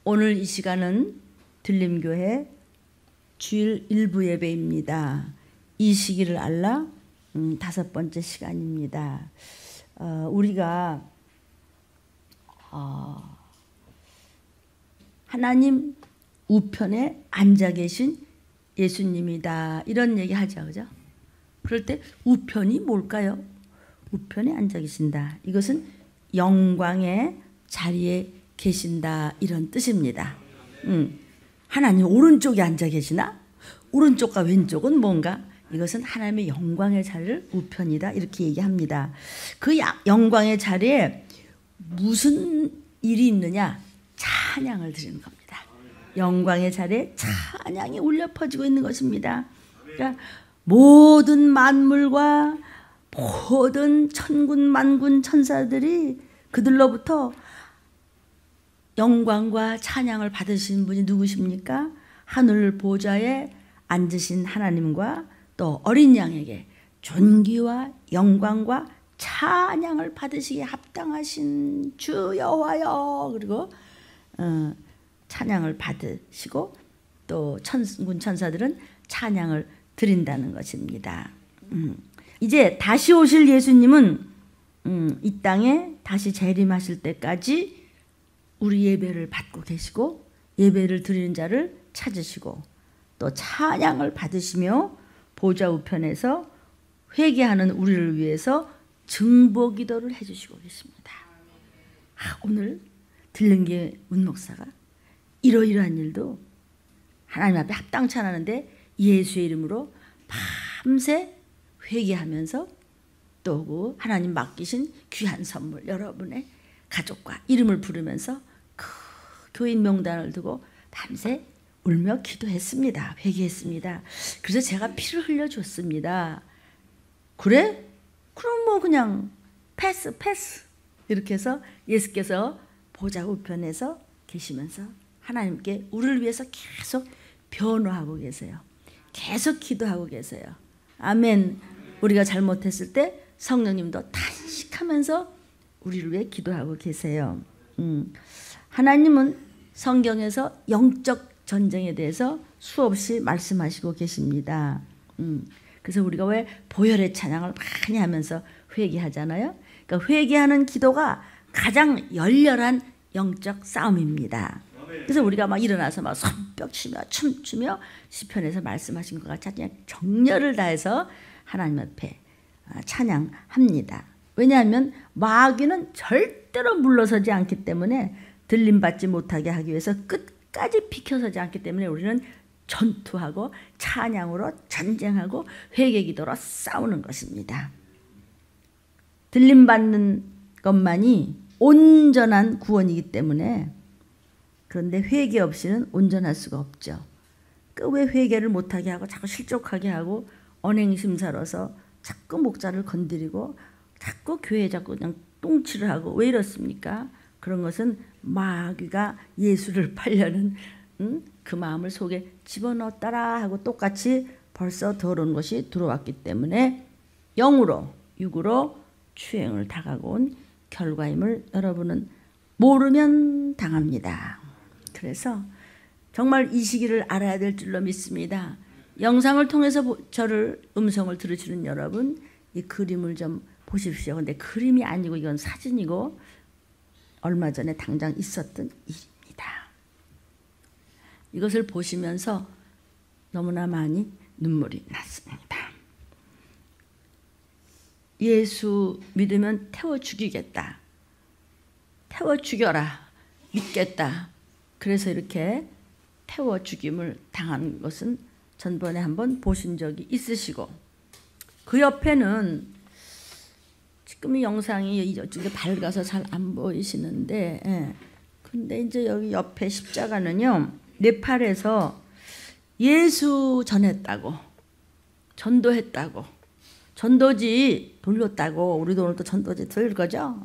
오늘 이 시간은 들림교회 주일 일부 예배입니다. 이 시기를 알라 5번째 시간입니다. 우리가 하나님 우편에 앉아 계신 예수님이다 이런 얘기 하죠, 그죠? 그럴 때 우편이 뭘까요? 우편에 앉아 계신다. 이것은 영광의 자리에 계신다 이런 뜻입니다. 하나님 오른쪽에 앉아 계시나? 오른쪽과 왼쪽은 뭔가? 이것은 하나님의 영광의 자리를 우편이다 이렇게 얘기합니다. 그 영광의 자리에 무슨 일이 있느냐? 찬양을 드리는 겁니다. 영광의 자리에 찬양이 울려 퍼지고 있는 것입니다. 그러니까 모든 만물과 모든 천군 만군 천사들이 그들로부터 영광과 찬양을 받으신 분이 누구십니까? 하늘 보좌에 앉으신 하나님과 또 어린 양에게 존귀와 영광과 찬양을 받으시기에 합당하신 주 여호와여. 그리고 찬양을 받으시고 또 천군 천사들은 찬양을 드린다는 것입니다. 이제 다시 오실 예수님은 이 땅에 다시 재림하실 때까지 우리 예배를 받고 계시고 예배를 드리는 자를 찾으시고 또 찬양을 받으시며 보좌 우편에서 회개하는 우리를 위해서 증보 기도를 해주시고 계십니다. 오늘 들른교회 문목사가 이러이러한 일도 하나님 앞에 합당치 않았는데 예수의 이름으로 밤새 회개하면서 또 하나님 맡기신 귀한 선물 여러분의 가족과 이름을 부르면서 그 교인 명단을 두고 밤새 울며 기도했습니다. 회개했습니다. 그래서 제가 피를 흘려줬습니다. 그래? 그럼 뭐 그냥 패스 이렇게 해서 예수께서 보좌 우편에서 계시면서 하나님께 우리를 위해서 계속 변호하고 계세요. 계속 기도하고 계세요. 아멘. 우리가 잘못했을 때 성령님도 탄식하면서 우리를 위해 기도하고 계세요. 하나님은 성경에서 영적 전쟁에 대해서 수없이 말씀하시고 계십니다. 그래서 우리가 왜 보혈의 찬양을 많이 하면서 회개하잖아요. 그러니까 회개하는 기도가 가장 열렬한 영적 싸움입니다. 그래서 우리가 막 일어나서 막 손뼉 치며 춤추며 시편에서 말씀하신 것 같이 그냥 정열을 다해서 하나님 앞에 찬양합니다. 왜냐하면 마귀는 절대로 물러서지 않기 때문에 들림받지 못하게 하기 위해서 끝까지 비켜서지 않기 때문에 우리는 전투하고 찬양으로 전쟁하고 회개기도로 싸우는 것입니다. 들림받는 것만이 온전한 구원이기 때문에 그런데 회개 없이는 온전할 수가 없죠. 그 왜 회개를 못하게 하고 자꾸 실족하게 하고 언행심사로서 자꾸 목자를 건드리고 자꾸 교회에 자꾸 그냥 똥치를 하고 왜 이렇습니까? 그런 것은 마귀가 예수를 팔려는 그 마음을 속에 집어넣었다라 하고 똑같이 벌써 더러운 것이 들어왔기 때문에 영으로 육으로 추행을 당하고 온 결과임을 여러분은 모르면 당합니다. 그래서 정말 이 시기를 알아야 될 줄로 믿습니다. 영상을 통해서 저를 음성을 들으시는 여러분 이 그림을 좀 보십시오. 근데 그림이 아니고 이건 사진이고 얼마 전에 당장 있었던 일입니다. 이것을 보시면서 너무나 많이 눈물이 났습니다. 예수 믿으면 태워 죽이겠다. 태워 죽여라. 믿겠다. 그래서 이렇게 태워 죽임을 당한 것은 전번에 한번 보신 적이 있으시고 그 옆에는 지금 이 영상이 이쪽에 밝아서 잘 안 보이시는데 근데 이제 여기 옆에 십자가는요 네팔에서 예수 전했다고 전도했다고 전도지 돌렸다고 우리도 오늘 또 전도지 돌릴 거죠.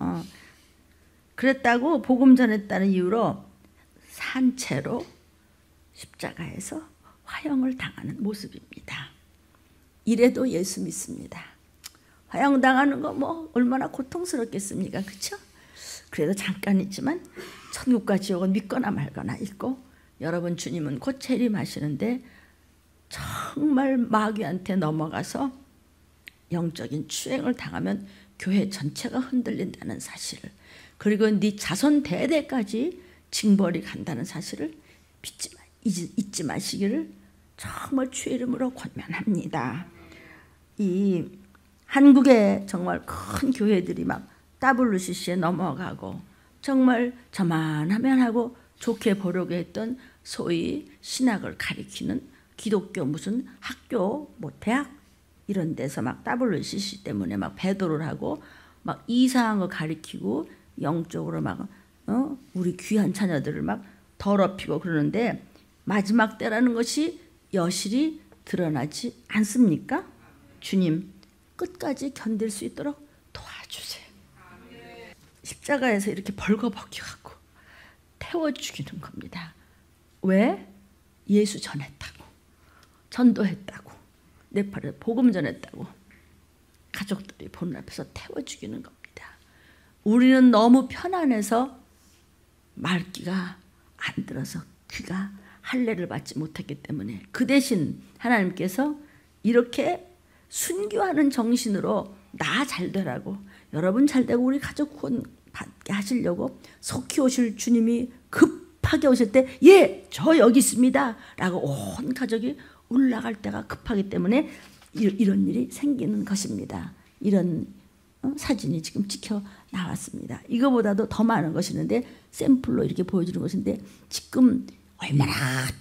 그랬다고 복음 전했다는 이유로 산채로 십자가에서 화형을 당하는 모습입니다. 이래도 예수 믿습니다. 화형당하는 거 뭐 얼마나 고통스럽겠습니까? 그렇죠? 그래도 잠깐이지만 천국과 지옥은 믿거나 말거나 있고, 여러분 주님은 곧 재림하시는데 정말 마귀한테 넘어가서 영적인 추행을 당하면 교회 전체가 흔들린다는 사실을, 그리고 네 자손 대대까지 징벌이 간다는 사실을 잊지 마시기를 정말 주의 이름으로 권면합니다. 이 한국의 정말 큰 교회들이 막 WCC에 넘어가고 정말 저만하면 하고 좋게 보려고 했던 소위 신학을 가리키는 기독교 무슨 학교 뭐 대학 이런 데서 막 WCC 때문에 막 배도를 하고 막 이상한 거 가리키고 영적으로 막 우리 귀한 자녀들을 막 더럽히고 그러는데 마지막 때라는 것이 여실히 드러나지 않습니까? 주님 끝까지 견딜 수 있도록 도와주세요. 십자가에서 이렇게 벌거벗겨 갖고 태워 죽이는 겁니다. 왜? 예수 전했다고, 전도했다고, 네팔에 복음 전했다고 가족들이 보는 앞에서 태워 죽이는 겁니다. 우리는 너무 편안해서 말귀가 안 들어서 귀가 할례를 받지 못했기 때문에, 그 대신 하나님께서 이렇게 순교하는 정신으로 나 잘되라고, 여러분 잘되고 우리 가족 구원 받게 하시려고 속히 오실 주님이 급하게 오실 때 예, 저 여기 있습니다 라고 온 가족이 올라갈 때가 급하기 때문에 이런 일이 생기는 것입니다. 이런 사진이 지금 찍혀 나왔습니다. 이거보다도 더 많은 것이 있는데 샘플로 이렇게 보여주는 것인데, 지금 얼마나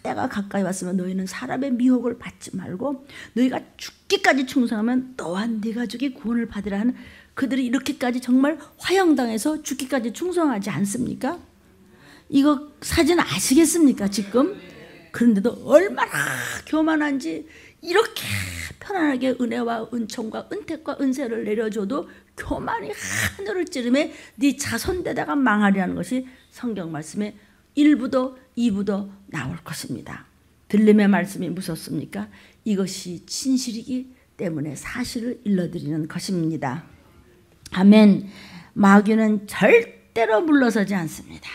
때가 가까이 왔으면 너희는 사람의 미혹을 받지 말고 너희가 죽기까지 충성하면 너와 네 가족이 구원을 받으라 하는, 그들이 이렇게까지 정말 화형당해서 죽기까지 충성하지 않습니까? 이거 사진 아시겠습니까 지금? 그런데도 얼마나 교만한지, 이렇게 편안하게 은혜와 은총과 은택과 은세를 내려줘도 교만이 하늘을 찌르매 네 자손대다가 망하리라는 것이 성경 말씀에 1부도 2부도 나올 것입니다. 들림의 말씀이 무섭습니까? 이것이 진실이기 때문에 사실을 일러드리는 것입니다. 아멘. 마귀는 절대로 물러서지 않습니다.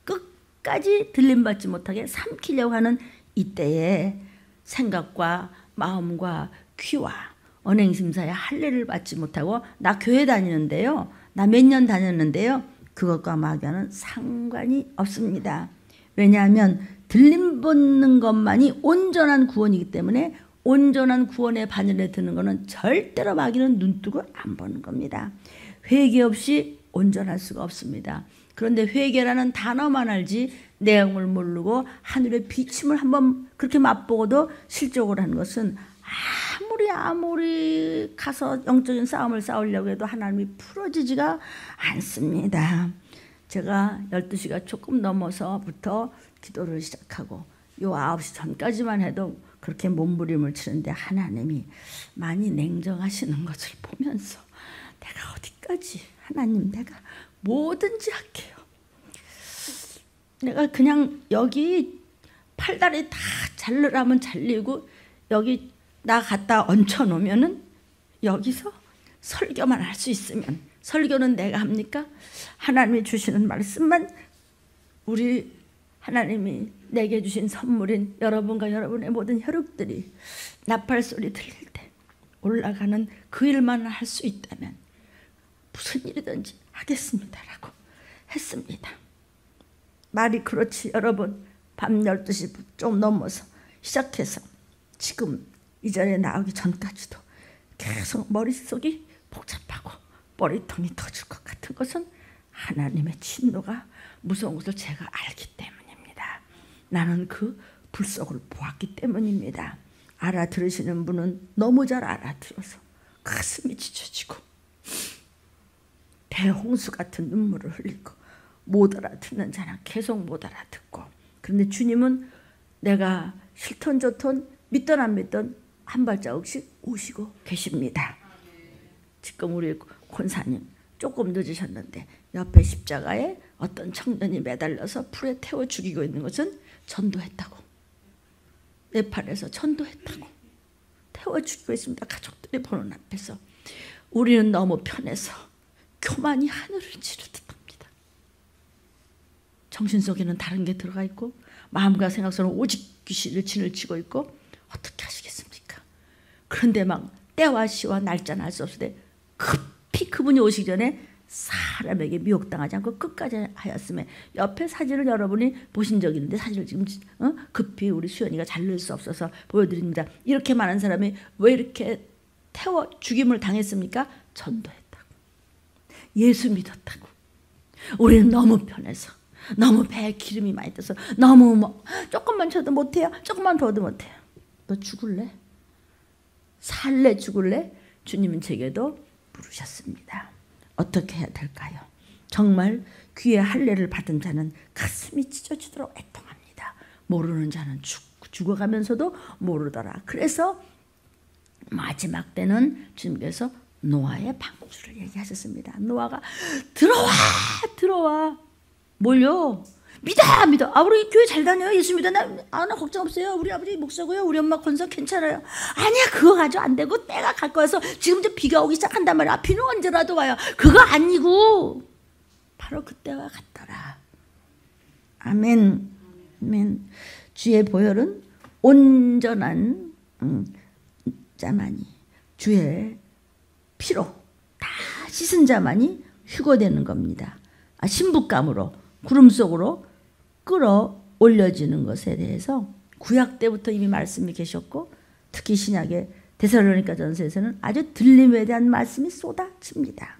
끝까지 들림받지 못하게 삼키려고 하는 이때에 생각과 마음과 귀와 언행심사에 할례를 받지 못하고 나 교회 다니는데요, 나 몇 년 다녔는데요, 그것과 마귀와는 상관이 없습니다. 왜냐하면 들림 받는 것만이 온전한 구원이기 때문에 온전한 구원의 바늘에 드는 것은 절대로 마귀는 눈뜨고 안 보는 겁니다. 회개 없이 온전할 수가 없습니다. 그런데 회개라는 단어만 알지 내용을 모르고 하늘의 비침을 한번 그렇게 맛보고도 실족을 하는 것은 아무리 가서 영적인 싸움을 싸우려고 해도 하나님이 풀어지지가 않습니다. 제가 12시가 조금 넘어서부터 기도를 시작하고 요 9시 전까지만 해도 그렇게 몸부림을 치는데 하나님이 많이 냉정하시는 것을 보면서 내가 어디까지, 하나님 내가 뭐든지 할게요. 내가 그냥 여기 팔다리 다 자르라면 잘리고 여기 나 갖다 얹혀놓으면은 여기서 설교만 할 수 있으면, 설교는 내가 합니까? 하나님이 주시는 말씀만, 우리 하나님이 내게 주신 선물인 여러분과 여러분의 모든 혈육들이 나팔 소리 들릴 때 올라가는 그 일만 할 수 있다면 무슨 일이든지 하겠습니다라고 했습니다. 말이 그렇지 여러분. 밤 12시 좀 넘어서 시작해서 지금 이 자리에 나오기 전까지도 계속 머릿속이 복잡하고 머리통이 터질 것 같은 것은 하나님의 진노가 무서운 것을 제가 알기 때문입니다. 나는 그 불속을 보았기 때문입니다. 알아들으시는 분은 너무 잘 알아들어서 가슴이 찢어지고 대홍수 같은 눈물을 흘리고, 못 알아듣는 자는 계속 못 알아듣고, 그런데 주님은 내가 싫던 좋던 믿던 안 믿던 한 발자국씩 오시고 계십니다. 지금 우리 권사님 조금 늦으셨는데 옆에 십자가에 어떤 청년이 매달려서 풀에 태워 죽이고 있는 것은 전도했다고, 네팔에서 전도했다고 태워 죽이고 있습니다. 가족들이 보는 앞에서. 우리는 너무 편해서 교만이 하늘을 찌르듯 합니다. 정신 속에는 다른 게 들어가 있고 마음과 생각 속에는 오직 귀신을 진을 치고 있고 어떻게 하시겠습니까? 그런데 막 때와 시와 날짜는 알 수 없을 때 급히 그분이 오시기 전에 사람에게 미혹당하지 않고 끝까지 하였음에 옆에 사진을 여러분이 보신 적이 있는데 사진을 지금 급히 우리 수연이가 잘 넣을 수 없어서 보여드립니다. 이렇게 많은 사람이 왜 이렇게 태워 죽임을 당했습니까? 전도했다고, 예수 믿었다고. 우리는 너무 편해서, 너무 배에 기름이 많이 떠서 너무 뭐 조금만 쳐도 못해요, 조금만 더도 못해요. 너 죽을래? 살래? 죽을래? 주님은 제게도 물으셨습니다. 어떻게 해야 될까요? 정말 귀에 할례를 받은 자는 가슴이 찢어지도록 애통합니다. 모르는 자는 죽어가면서도 모르더라. 그래서 마지막 때는 주님께서 노아의 방주를 얘기하셨습니다. 노아가 들어와 몰려. 믿어. 우리 교회 잘 다녀요. 예수 믿어. 나 걱정 없어요. 우리 아버지 목사고요. 우리 엄마 건설 괜찮아요. 아니야, 그거 가지고 안 되고 때가 갈 거여서 지금 이제 비가 오기 시작한단 말이야. 비는 언제라도 와요. 그거 아니고 바로 그때와 같더라. 아멘. 주의 보혈은 온전한 자만이, 주의 피로 다 씻은 자만이 휴거되는 겁니다. 신부감으로 구름 속으로 끌어올려지는 것에 대해서 구약 때부터 이미 말씀이 계셨고, 특히 신약의 데살로니가 전서에서는 아주 들림에 대한 말씀이 쏟아집니다.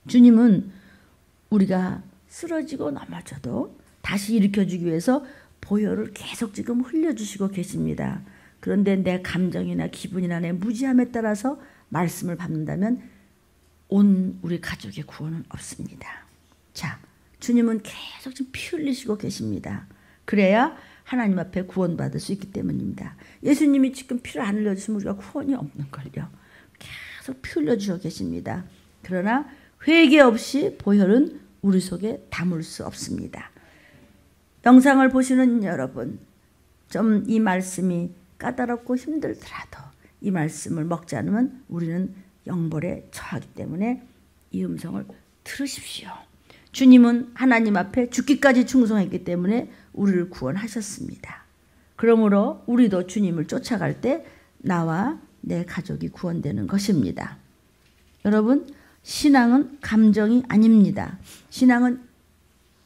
주님은 우리가 쓰러지고 넘어져도 다시 일으켜주기 위해서 보혈을 계속 지금 흘려주시고 계십니다. 그런데 내 감정이나 기분이나 내 무지함에 따라서 말씀을 받는다면 온 우리 가족의 구원은 없습니다. 자, 주님은 계속 지금 피 흘리시고 계십니다. 그래야 하나님 앞에 구원받을 수 있기 때문입니다. 예수님이 지금 피를 안 흘려주시면 우리가 구원이 없는걸요. 계속 피 흘려주시고 계십니다. 그러나 회개 없이 보혈은 우리 속에 담을 수 없습니다. 영상을 보시는 여러분, 좀 이 말씀이 까다롭고 힘들더라도 이 말씀을 먹지 않으면 우리는 영벌에 처하기 때문에 이 음성을 들으십시오. 주님은 하나님 앞에 죽기까지 충성했기 때문에 우리를 구원하셨습니다. 그러므로 우리도 주님을 쫓아갈 때 나와 내 가족이 구원되는 것입니다. 여러분, 신앙은 감정이 아닙니다. 신앙은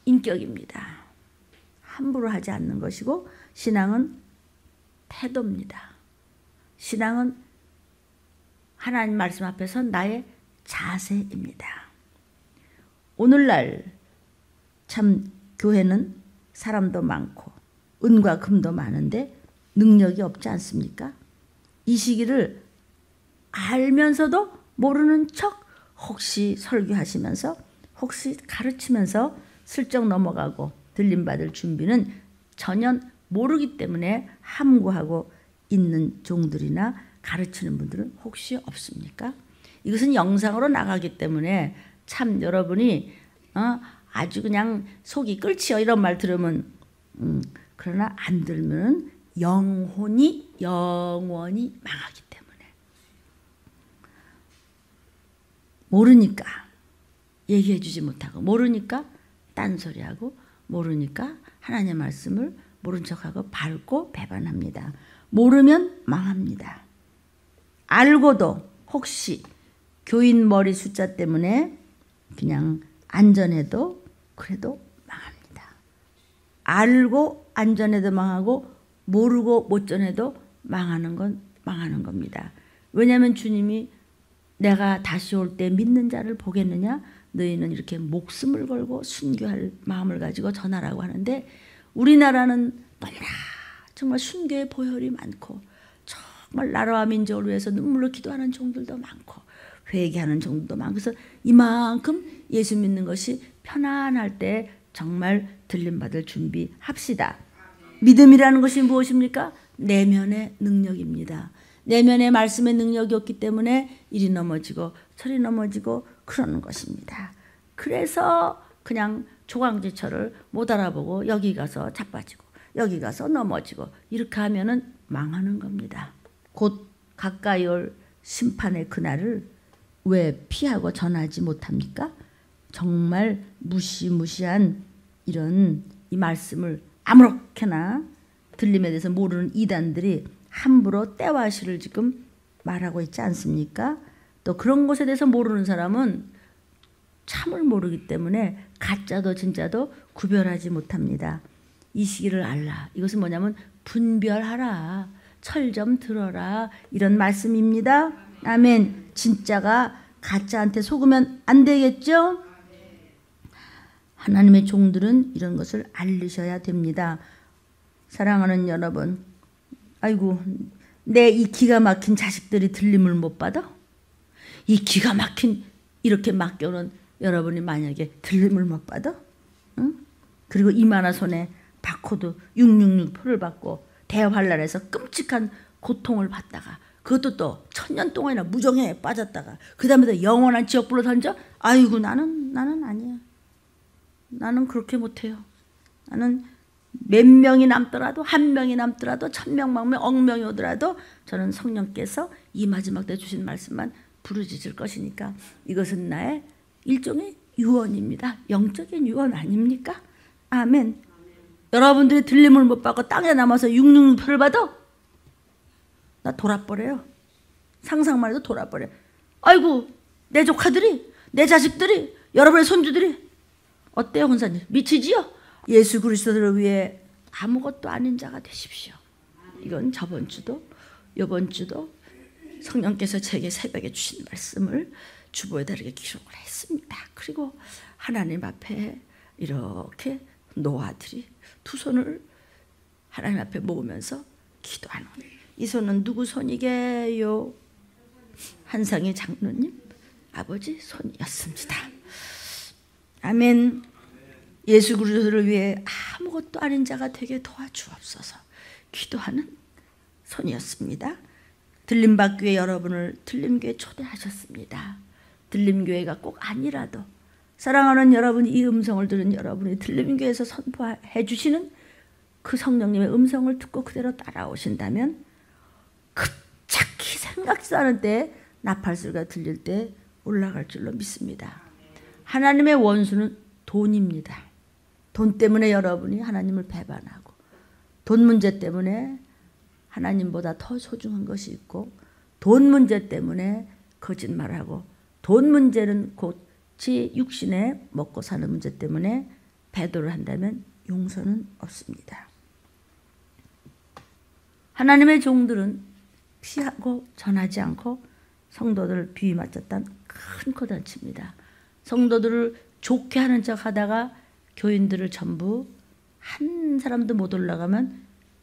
인격입니다. 함부로 하지 않는 것이고, 신앙은 태도입니다. 신앙은 하나님 말씀 앞에서 나의 자세입니다. 오늘날 참 교회는 사람도 많고 은과 금도 많은데 능력이 없지 않습니까? 이 시기를 알면서도 모르는 척 혹시 설교하시면서 혹시 가르치면서 슬쩍 넘어가고 들림받을 준비는 전혀 모르기 때문에 함구하고 있는 종들이나 가르치는 분들은 혹시 없습니까? 이것은 영상으로 나가기 때문에 참 여러분이 아주 그냥 속이 끓지요 이런 말 들으면 그러나 안 들으면 영원히 망하기 때문에 모르니까 얘기해 주지 못하고 모르니까 딴소리하고 모르니까 하나님의 말씀을 모른 척하고 밟고 배반합니다. 모르면 망합니다. 알고도 혹시 교인 머리 숫자 때문에 그냥 안전해도 그래도 망합니다. 알고 안전해도 망하고 모르고 못 전해도 망하는 건 망하는 겁니다. 왜냐하면 주님이 내가 다시 올 때 믿는 자를 보겠느냐? 너희는 이렇게 목숨을 걸고 순교할 마음을 가지고 전하라고 하는데 우리나라는 너무나 정말 순교의 보혈이 많고 정말 나라와 민족을 위해서 눈물로 기도하는 종들도 많고 회개하는 종들도 많고 그래서 이만큼 예수 믿는 것이 편안할 때 정말 들림받을 준비합시다. 믿음이라는 것이 무엇입니까? 내면의 능력입니다. 내면의 말씀의 능력이 없기 때문에 이리 넘어지고 저리 넘어지고 그러는 것입니다. 그래서 그냥 조강지처를 못 알아보고 여기 가서 자빠지고 여기 가서 넘어지고 이렇게 하면은 망하는 겁니다. 곧 가까이 올 심판의 그날을 왜 피하고 전하지 못합니까? 정말 무시무시한 이런 이 말씀을 아무렇게나 들림에 대해서 모르는 이단들이 함부로 때와 시를 지금 말하고 있지 않습니까? 또 그런 것에 대해서 모르는 사람은 참을 모르기 때문에 가짜도 진짜도 구별하지 못합니다. 이 시기를 알라. 이것은 뭐냐면 분별하라. 철 좀 들어라. 이런 말씀입니다. 아멘. 진짜가 가짜한테 속으면 안 되겠죠? 하나님의 종들은 이런 것을 알리셔야 됩니다. 사랑하는 여러분, 아이고 내 이 기가 막힌 자식들이 들림을 못 받아? 이 기가 막힌 이렇게 맡겨놓은 여러분이 만약에 들림을 못 받아? 응? 그리고 이만한 손에 바코드 666 표를 받고 대환란에서 끔찍한 고통을 받다가 그것도 또 1000년 동안이나 무정에 빠졌다가 그 다음에 또 영원한 지옥불로 던져? 아이고 나는 아니야. 나는 그렇게 못해요. 나는 몇 명이 남더라도 한 명이 남더라도 1000명, 만명, 억명이 오더라도 저는 성령께서 이 마지막 때 주신 말씀만 부르짖을 것이니까 이것은 나의 일종의 유언입니다. 영적인 유언 아닙니까? 아멘. 여러분들이 들림을 못 받고 땅에 남아서 666표를 받아? 나 돌아버려요. 상상만 해도 돌아버려. 아이고 내 조카들이 내 자식들이 여러분의 손주들이 어때요 권사님? 미치지요? 예수 그리스도를 위해 아무것도 아닌 자가 되십시오. 이건 저번 주도 이번 주도 성령께서 제게 새벽에 주신 말씀을 주보에 다르게 기록을 했습니다. 그리고 하나님 앞에 이렇게 노아들이 두 손을 하나님 앞에 모으면서 기도하는 이 손은 누구 손이게요? 한상희 장로님 아버지 손이었습니다. 아멘. 예수 그리스도를 위해 아무것도 아닌 자가 되게 도와주옵소서 기도하는 손이었습니다. 들림받기에 여러분을 들림교회 초대하셨습니다. 들림교회가 꼭 아니라도 사랑하는 여러분이 이 음성을 들은 여러분이 들림교회에서 선포해 주시는 그 성령님의 음성을 듣고 그대로 따라오신다면 급작히 생각지도 않은 때에 나팔소리가 들릴 때 올라갈 줄로 믿습니다. 하나님의 원수는 돈입니다. 돈 때문에 여러분이 하나님을 배반하고 돈 문제 때문에 하나님보다 더 소중한 것이 있고 돈 문제 때문에 거짓말하고 돈 문제는 곧지 육신에 먹고 사는 문제 때문에 배도를 한다면 용서는 없습니다. 하나님의 종들은 피하고 전하지 않고 성도들을 비위 맞췄단 큰 코단치입니다. 성도들을 좋게 하는 척 하다가 교인들을 전부 한 사람도 못 올라가면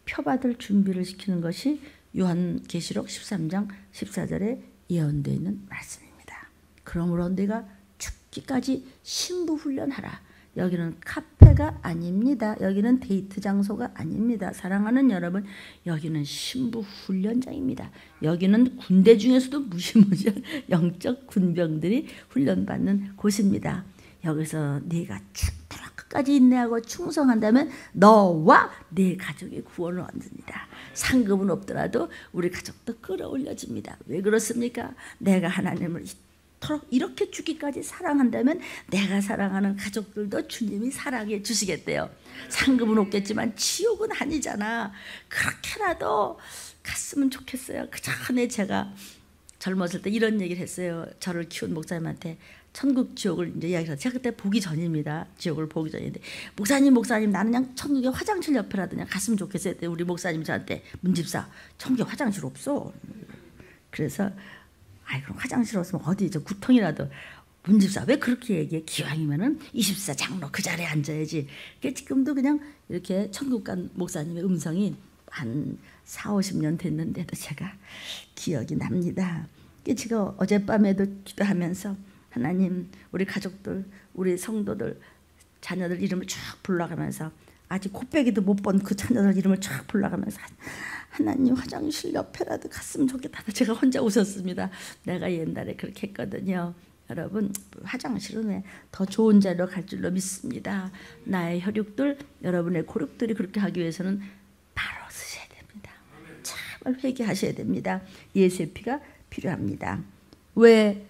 표받을 준비를 시키는 것이 요한계시록 13장 14절에 예언되어 있는 말씀입니다. 그러므로 내가 죽기까지 신부훈련하라. 여기는 카페가 아닙니다. 여기는 데이트 장소가 아닙니다. 사랑하는 여러분, 여기는 신부훈련장입니다. 여기는 군대 중에서도 무시무시한 영적 군병들이 훈련받는 곳입니다. 여기서 네가 죽도록 끝까지 인내하고 충성한다면 너와 네 가족의 구원을 얻습니다. 상급은 없더라도 우리 가족도 끌어올려집니다. 왜 그렇습니까? 내가 하나님을 이토록 이렇게 죽기까지 사랑한다면 내가 사랑하는 가족들도 주님이 사랑해 주시겠대요. 상급은 없겠지만 지옥은 아니잖아. 그렇게라도 갔으면 좋겠어요. 그 전에 제가 젊었을 때 이런 얘기를 했어요. 저를 키운 목사님한테 천국 지옥을 이제 이야기해서 제가 그때 보기 전입니다. 지옥을 보기 전인데 목사님 나는 그냥 천국에 화장실 옆에라도 그냥 갔으면 좋겠어요. 그때 우리 목사님 저한테 문집사 천국에 화장실 없어. 그래서 아이 그럼 화장실 없으면 어디 저 구통이라도 문집사 왜 그렇게 얘기해? 기왕이면은 24 장로 그 자리에 앉아야지. 지금도 그냥 이렇게 천국 간 목사님의 음성이 한 40-50년 됐는데도 제가 기억이 납니다. 제가 어젯밤에도 기도하면서 하나님 우리 가족들 우리 성도들 자녀들 이름을 쭉 불러가면서 아직 곱빼기도 못 본 그 자녀들 이름을 쭉 불러가면서 하나님 화장실 옆에라도 갔으면 좋겠다. 제가 혼자 웃었습니다. 내가 옛날에 그렇게 했거든요. 여러분 화장실은 왜 더 좋은 자리로 갈 줄로 믿습니다. 나의 혈육들 여러분의 고육들이 그렇게 하기 위해서는 바로 쓰셔야 됩니다. 정말 회개하셔야 됩니다. 예수의 피가 필요합니다. 왜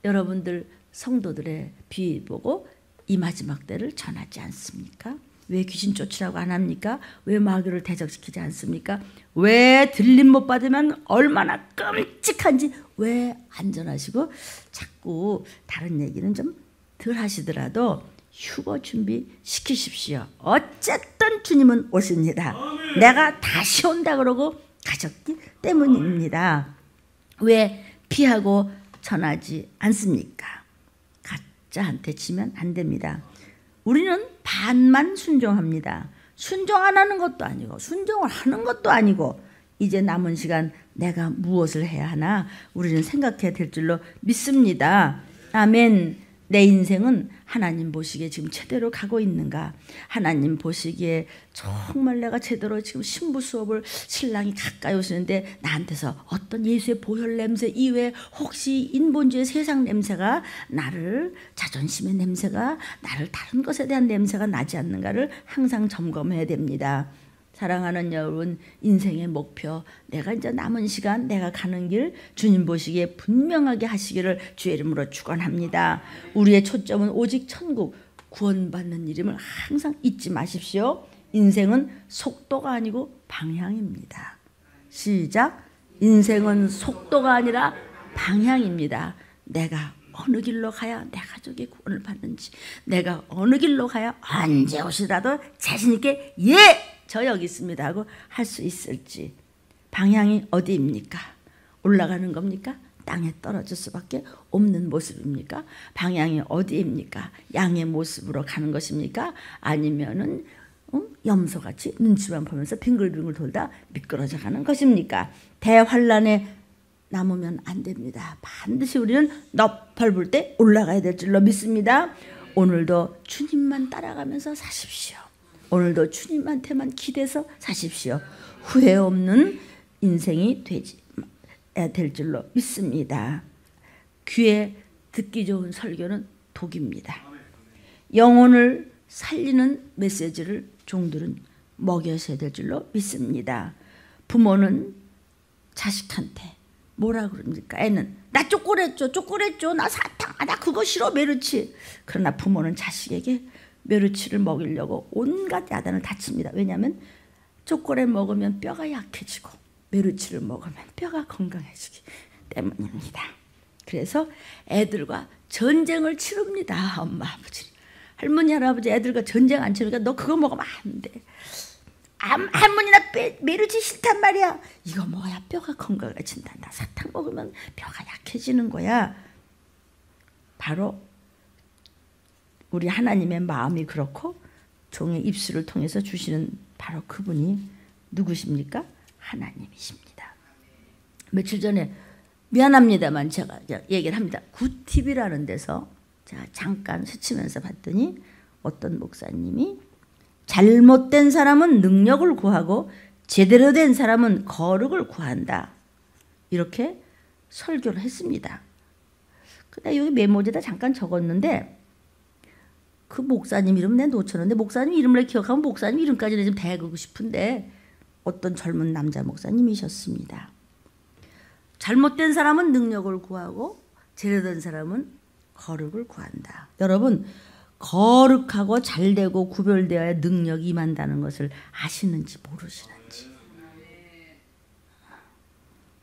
여러분들 성도들의 비 보고 이 마지막 때를 전하지 않습니까? 왜 귀신 쫓으라고 안 합니까? 왜 마귀를 대적시키지 않습니까? 왜 들림 못 받으면 얼마나 끔찍한지 왜 안전하시고 자꾸 다른 얘기는 좀 덜 하시더라도 휴거 준비 시키십시오. 어쨌든 주님은 오십니다. 내가 다시 온다 그러고 가셨기 때문입니다. 왜 피하고 전하지 않습니까? 가짜한테 치면 안 됩니다. 우리는 반만 순종합니다. 순종 안 하는 것도 아니고 순종을 하는 것도 아니고 이제 남은 시간 내가 무엇을 해야 하나 우리는 생각해야 될 줄로 믿습니다. 아멘. 내 인생은 하나님 보시기에 지금 제대로 가고 있는가? 하나님 보시기에 정말 내가 제대로 지금 신부 수업을 신랑이 가까이 오시는데 나한테서 어떤 예수의 보혈 냄새 이외에 혹시 인본주의 세상 냄새가 나를 자존심의 냄새가 나를 다른 것에 대한 냄새가 나지 않는가를 항상 점검해야 됩니다. 사랑하는 여러분, 인생의 목표, 내가 이제 남은 시간 내가 가는 길 주님 보시기에 분명하게 하시기를 주의 이름으로 축원합니다. 우리의 초점은 오직 천국 구원받는 일임을 항상 잊지 마십시오. 인생은 속도가 아니고 방향입니다. 시작. 인생은 속도가 아니라 방향입니다. 내가 어느 길로 가야 내 가족이 구원을 받는지, 내가 어느 길로 가야 언제 오시더라도 자신 있게 예! 저 여기 있습니다 하고 할 수 있을지. 방향이 어디입니까? 올라가는 겁니까? 땅에 떨어질 수밖에 없는 모습입니까? 방향이 어디입니까? 양의 모습으로 가는 것입니까? 아니면은 염소같이 눈치만 보면서 빙글빙글 돌다 미끄러져 가는 것입니까? 대환란에 남으면 안 됩니다. 반드시 우리는 너펄 때 올라가야 될 줄로 믿습니다. 오늘도 주님만 따라가면서 사십시오. 오늘도 주님한테만 기대서 사십시오. 후회 없는 인생이 될 줄로 믿습니다. 귀에 듣기 좋은 설교는 독입니다. 영혼을 살리는 메시지를 종들은 먹여셔야 될 줄로 믿습니다. 부모는 자식한테 뭐라 그럽니까? 애는 나 쪼꼬랬죠, 나 사탕, 나 그거 싫어, 메르치. 그러나 부모는 자식에게 메르치를 먹이려고 온갖 야단을 다칩니다. 왜냐하면 초콜릿 먹으면 뼈가 약해지고 메르치를 먹으면 뼈가 건강해지기 때문입니다. 그래서 애들과 전쟁을 치릅니다. 엄마, 아버지. 할머니, 할아버지 애들과 전쟁 안 치르니까 너 그거 먹으면 안 돼. 할머니 나 메르치 싫단 말이야. 이거 먹어야 뼈가 건강해진다. 나 사탕 먹으면 뼈가 약해지는 거야. 바로 우리 하나님의 마음이 그렇고 종의 입술을 통해서 주시는 바로 그분이 누구십니까? 하나님이십니다. 며칠 전에 미안합니다만 제가 얘기를 합니다. 굿TV라는 데서 제가 잠깐 스치면서 봤더니 어떤 목사님이 잘못된 사람은 능력을 구하고 제대로 된 사람은 거룩을 구한다. 이렇게 설교를 했습니다. 근데 여기 메모지에다 잠깐 적었는데 그 목사님 이름 내 놓쳤는데 목사님 이름을 기억하면 목사님 이름까지 좀 대고 싶은데 어떤 젊은 남자 목사님이셨습니다. 잘못된 사람은 능력을 구하고 제대로 된 사람은 거룩을 구한다. 여러분 거룩하고 잘되고 구별되어야 능력이 임한다는 것을 아시는지 모르시는지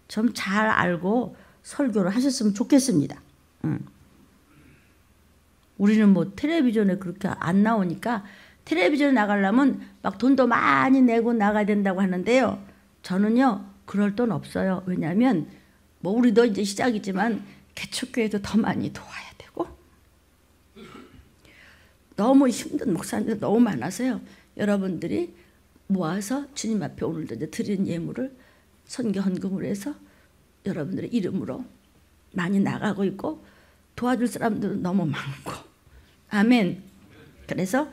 좀 잘 알고 설교를 하셨으면 좋겠습니다. 우리는 뭐 텔레비전에 그렇게 안 나오니까 텔레비전에 나가려면 막 돈도 많이 내고 나가야 된다고 하는데요. 저는요 그럴 돈 없어요. 왜냐하면 뭐 우리도 이제 시작이지만 개척교회도 더 많이 도와야 되고 너무 힘든 목사님들 너무 많아서요. 여러분들이 모아서 주님 앞에 오늘도 이제 드린 예물을 선교 헌금을 해서 여러분들의 이름으로 많이 나가고 있고 도와줄 사람들은 너무 많고 아멘. 그래서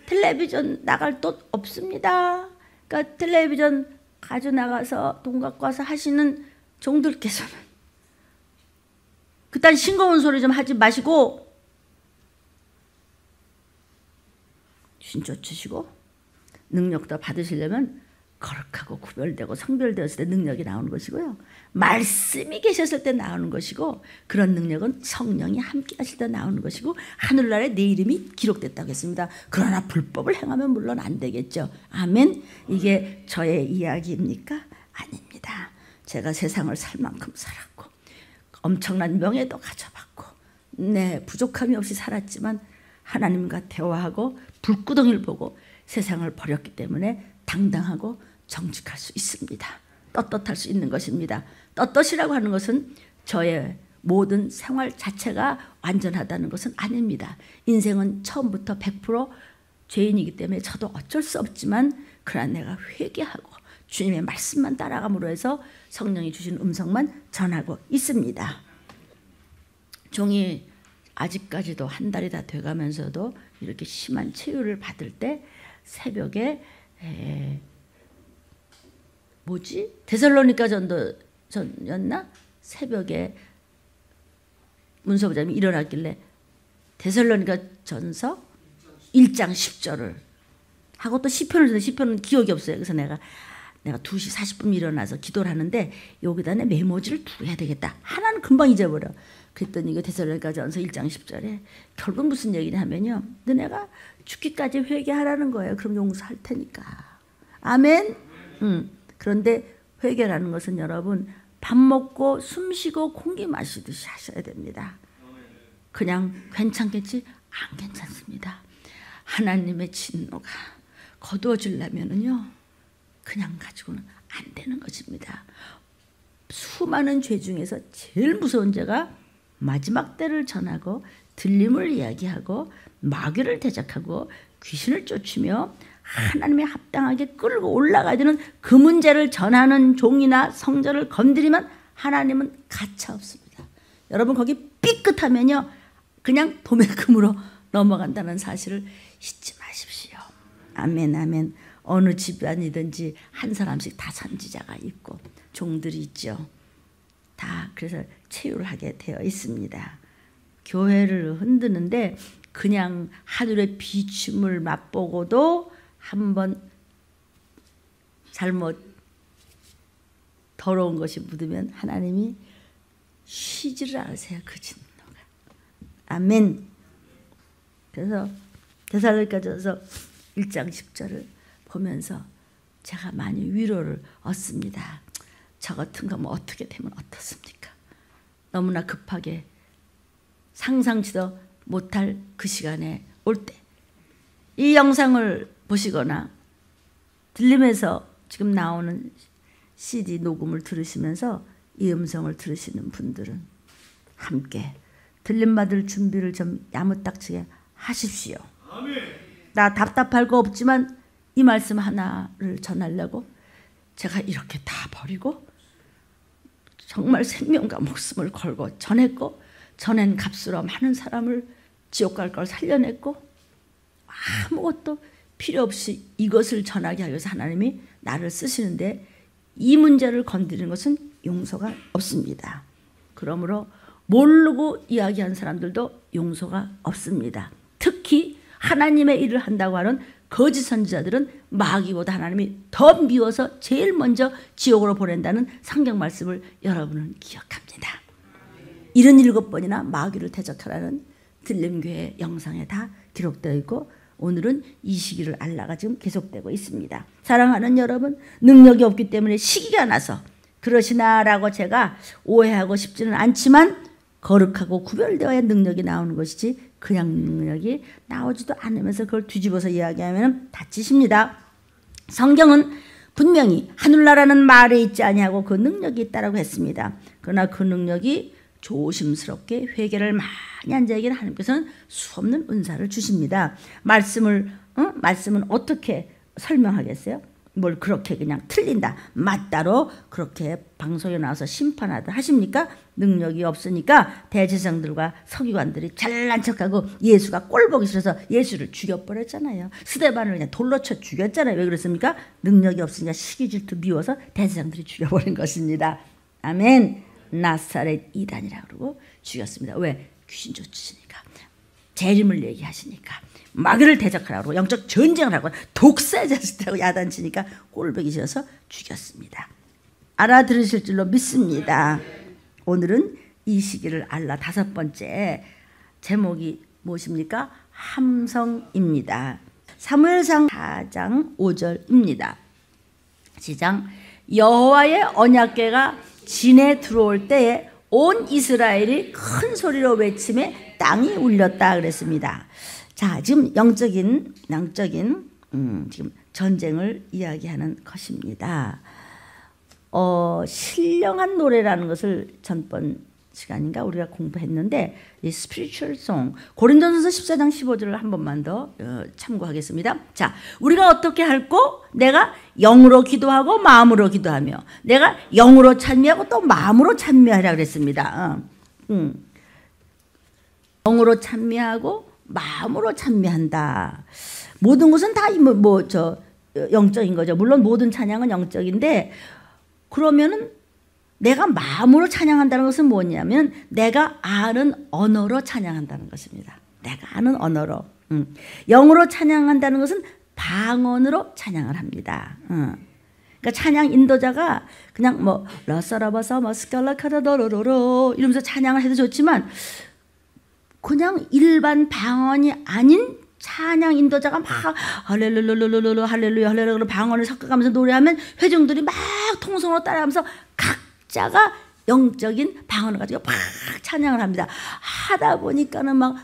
텔레비전 나갈 돈 없습니다. 그러니까 텔레비전 가져나가서 돈 갖고 와서 하시는 종들께서는 그딴 싱거운 소리 좀 하지 마시고 신조 치시고 능력 더 받으시려면 거룩하고 구별되고 성별되었을 때 능력이 나오는 것이고요. 말씀이 계셨을 때 나오는 것이고, 그런 능력은 성령이 함께 하실 때 나오는 것이고, 하늘나라에 내 이름이 기록됐다고 했습니다. 그러나 불법을 행하면 물론 안 되겠죠. 아멘. 이게 저의 이야기입니까? 아닙니다. 제가 세상을 살 만큼 살았고 엄청난 명예도 가져봤고 부족함이 없이 살았지만 하나님과 대화하고 불구덩이를 보고 세상을 버렸기 때문에 당당하고 정직할 수 있습니다. 떳떳할 수 있는 것입니다. 떳떳이라고 하는 것은 저의 모든 생활 자체가 완전하다는 것은 아닙니다. 인생은 처음부터 100% 죄인이기 때문에 저도 어쩔 수 없지만, 그러나 내가 회개하고 주님의 말씀만 따라감으로 해서 성령이 주신 음성만 전하고 있습니다. 종이 아직까지도 한 달이 다 돼가면서도 이렇게 심한 체유를 받을 때 새벽에 데살로니가 전였나? 새벽에 문서부장님이 일어났길래 데살로니가 전서 1장 10절을 하고 또 시편을 썼는데 시편은 기억이 없어요. 그래서 내가 2시 40분 일어나서 기도를 하는데 여기다 내 메모지를 두고 해야 되겠다. 하나는 금방 잊어버려. 그랬더니 이거 데살로니가 전서 1장 10절에 결국 무슨 얘기냐 하면요, 너네가 죽기까지 회개하라는 거예요. 그럼 용서할 테니까. 아멘. 그런데 회개라는 것은 여러분 밥 먹고 숨 쉬고 공기 마시듯이 하셔야 됩니다. 그냥 괜찮겠지? 안 괜찮습니다. 하나님의 진노가 거두어지려면은요, 그냥 가지고는 안 되는 것입니다. 수많은 죄 중에서 제일 무서운 죄가 마지막 때를 전하고 들림을 이야기하고 마귀를 대적하고 귀신을 쫓으며 하나님의 합당하게 끌고 올라가야 되는 그 문제를 전하는 종이나 성전을 건드리면 하나님은 가차 없습니다. 여러분 거기 삐끗하면요 그냥 도매금으로 넘어간다는 사실을 잊지 마십시오. 아멘 아멘. 어느 집안이든지 한 사람씩 다 선지자가 있고 종들이 있죠. 다 그래서 체유를 하게 되어 있습니다. 교회를 흔드는데 그냥 하늘의 비춤을 맛보고도 한번 잘못 더러운 것이 묻으면 하나님이 쉬지를 않으세요. 그 진노가. 아멘. 그래서 데살로니가전서 1장 10절을 보면서 제가 많이 위로를 얻습니다. 저 같은 거 뭐 어떻게 되면 어떻습니까? 너무나 급하게 상상치도 못할 그 시간에 올 때 이 영상을 보시거나 들리면서 지금 나오는 CD 녹음을 들으시면서 이 음성을 들으시는 분들은 함께 들림받을 준비를 좀 야무딱지게 하십시오. 나 답답할 거 없지만 이 말씀 하나를 전하려고 제가 이렇게 다 버리고 정말 생명과 목숨을 걸고 전했고, 전엔 값으로 많은 사람을 지옥 갈 걸 살려냈고, 아무것도 필요 없이 이것을 전하게 하기 위해서 하나님이 나를 쓰시는데 이 문제를 건드리는 것은 용서가 없습니다. 그러므로 모르고 이야기한 사람들도 용서가 없습니다. 특히 하나님의 일을 한다고 하는 거짓 선지자들은 마귀보다 하나님이 더 미워서 제일 먼저 지옥으로 보낸다는 성경 말씀을 여러분은 기억합니다. 77번이나 마귀를 대적하라는 들림교회 영상에 다 기록되어 있고, 오늘은 이 시기를 알라가 지금 계속되고 있습니다. 사랑하는 여러분, 능력이 없기 때문에 시기가 나서 그러시나라고 제가 오해하고 싶지는 않지만 거룩하고 구별되어야 능력이 나오는 것이지 그냥 능력이 나오지도 않으면서 그걸 뒤집어서 이야기하면 다치십니다. 성경은 분명히 하늘나라는 말에 있지 아니하고 그 능력이 있다라고 했습니다. 그러나 그 능력이 조심스럽게 회개를 많이 한 자에게는 하나님께서는 수없는 은사를 주십니다. 말씀은 어떻게 설명하겠어요? 뭘 그렇게 그냥 틀린다, 맞다로 그렇게 방송에 나와서 심판하다 하십니까? 능력이 없으니까 대제사장들과 서기관들이 잘난 척하고 예수가 꼴보기 싫어서 예수를 죽여버렸잖아요. 스데반을 그냥 돌로 쳐 죽였잖아요. 왜 그렇습니까? 능력이 없으니까 시기 질투 미워서 대제사장들이 죽여버린 것입니다. 아멘. 나사렛 이단이라고 그러고 죽였습니다. 왜? 귀신 쫓으시니까. 재림을 얘기하시니까 마귀를 대적하라고 영적 전쟁을 하고 독사자들하고 야단치니까 꼴보기 싫어서 죽였습니다. 알아들으실 줄로 믿습니다. 오늘은 이 시기를 알라 5번째 제목이 무엇입니까? 함성입니다. 사무엘상 4장 5절입니다. 시작. 여호와의 언약궤가 진에 들어올 때에 온 이스라엘이 큰 소리로 외침에 땅이 울렸다 그랬습니다. 자, 지금 영적인 지금 전쟁을 이야기하는 것입니다. 신령한 노래라는 것을 전번 시간인가 우리가 공부했는데 이 spiritual song 고린도전서 14장 15절을 한 번만 더 참고하겠습니다. 자, 우리가 어떻게 할꼬? 내가 영으로 기도하고 마음으로 기도하며 내가 영으로 찬미하고 또 마음으로 찬미하라 그랬습니다. 영으로 찬미하고 마음으로 찬미한다. 모든 것은 다 영적인 거죠. 물론 모든 찬양은 영적인데 그러면은 내가 마음으로 찬양한다는 것은 뭐냐면 내가 아는 언어로 찬양한다는 것입니다. 내가 아는 언어로. 영으로 찬양한다는 것은 방언으로 찬양을 합니다. 그러니까 찬양 인도자가 그냥 뭐 라사라바사 마스칼라카라더로로로 이러면서 찬양을 해도 좋지만 그냥 일반 방언이 아닌 찬양 인도자가 막 할렐루야 할렐루야 할렐루야 방언을 섞어가면서 노래하면 회중들이 막 통성으로 따라하면서 각자가 영적인 방언을 가지고 막 찬양을 합니다. 하다 보니까는 막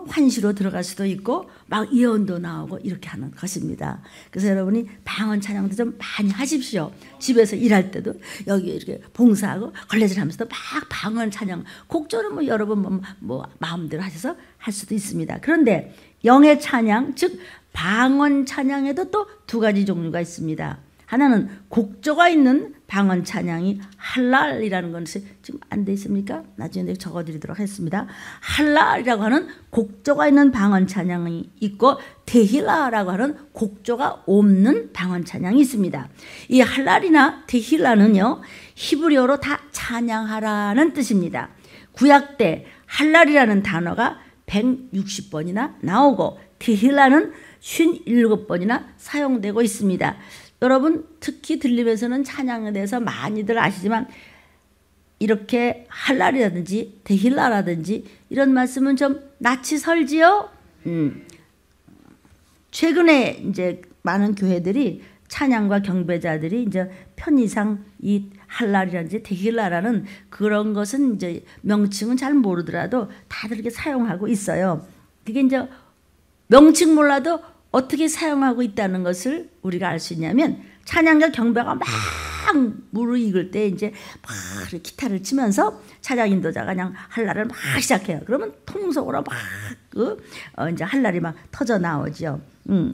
환시로 들어갈 수도 있고 막 예언도 나오고 이렇게 하는 것입니다. 그래서 여러분이 방언 찬양도 좀 많이 하십시오. 집에서 일할 때도 여기 이렇게 봉사하고 걸레질하면서도 막 방언 찬양 곡조는 뭐 여러분 뭐 마음대로 하셔서 할 수도 있습니다. 그런데 영의 찬양 즉 방언 찬양에도 또 2가지 종류가 있습니다. 하나는 곡조가 있는 방언 찬양이 할랄이라는 것이 지금 안 돼 있습니까? 나중에 적어드리도록 하겠습니다. 할랄이라고 하는 곡조가 있는 방언 찬양이 있고 데힐라라고 하는 곡조가 없는 방언 찬양이 있습니다. 이 할랄이나 데힐라는요 히브리어로 다 찬양하라는 뜻입니다. 구약 때 할랄이라는 단어가 160번이나 나오고 데힐라는 57번이나 사용되고 있습니다. 여러분 특히 들리면서는 찬양에 대해서 많이들 아시지만 이렇게 할랄이라든지 데힐라라든지 이런 말씀은 좀 낯이 설지요. 최근에 이제 많은 교회들이 찬양과 경배자들이 이제 편의상 이 할랄이라든지 데힐라라는 그런 것은 이제 명칭은 잘 모르더라도 다들 이렇게 사용하고 있어요. 그게 이제 명칭 몰라도 어떻게 사용하고 있다는 것을 우리가 알 수 있냐면 찬양과 경배가 막 무르익을 때 이제 막 기타를 치면서 찬양 인도자가 그냥 할랄을 막 시작해요. 그러면 통속으로 막 이제 할랄이 막 터져 나오죠.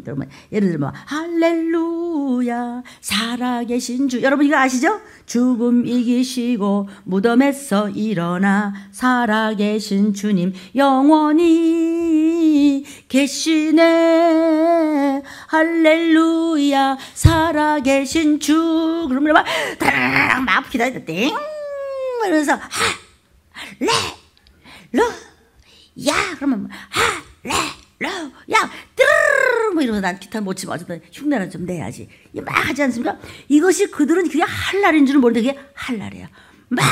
그러면 예를 들면 할렐루야 살아계신 주 여러분 이거 아시죠? 죽음 이기시고 무덤에서 일어나 살아계신 주님 영원히 계시네 할렐루야 살아계신 주 그러면 막 다라락 막 기다리다 땡 이러면서 할렐루야 그러면 할렐루야 띠르르 뭐 이러면서 난 기타 못 치면 어쨌든 흉내는 좀 내야지 막 하지 않습니까? 이것이 그들은 그게 할랄인 줄은 모르는데 그게 할랄이에요. 막